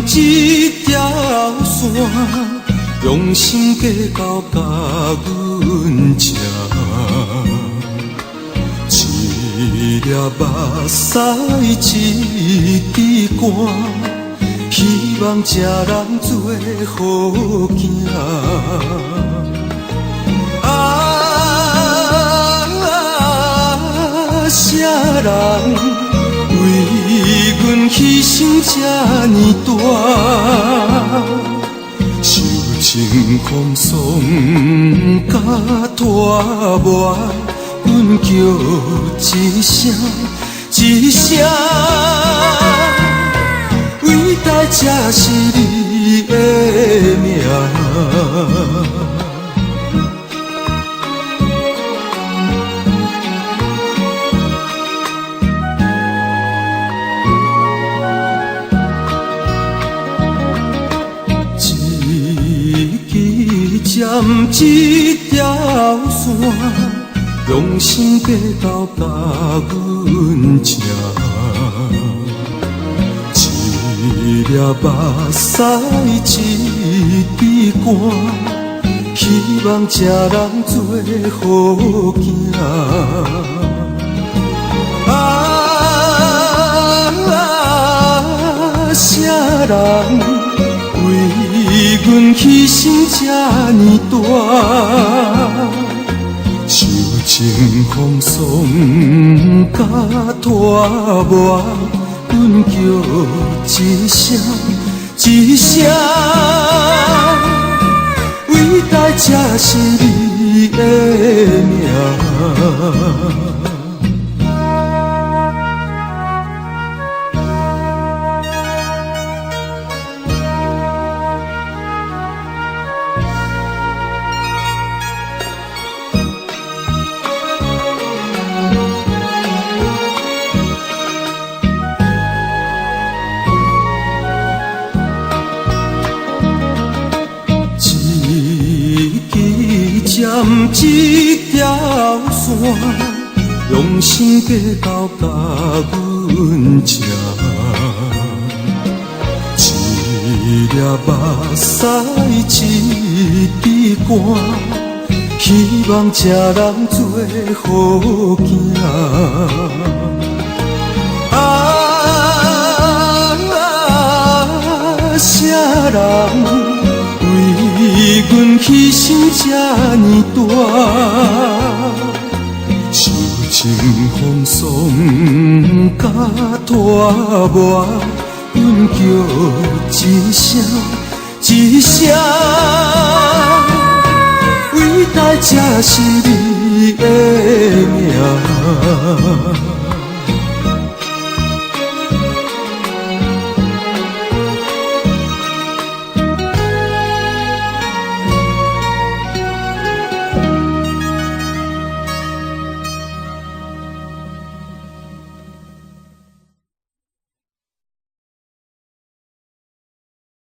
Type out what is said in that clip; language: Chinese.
一条线，用心计较甲阮吃。一粒目屎，一滴汗，希望这人做好囝。啥人为阮牺牲这呢大？受情风霜甲拖磨，阮叫一声一声，伟大才是你的名。一条线，用心计较甲阮吃。一粒目屎，一滴汗，希望这人做好囝。啥人为阮牺牲这呢大？受情风霜甲拖磨，阮叫一声一声，伟大才是你的名。一条线，用心计较甲阮吃。一粒目屎，一滴汗，希望这人做好囝。啥人为阮牺牲这呢大？受情风霜甲拖磨，阮叫一声一声，伟大才是你的名。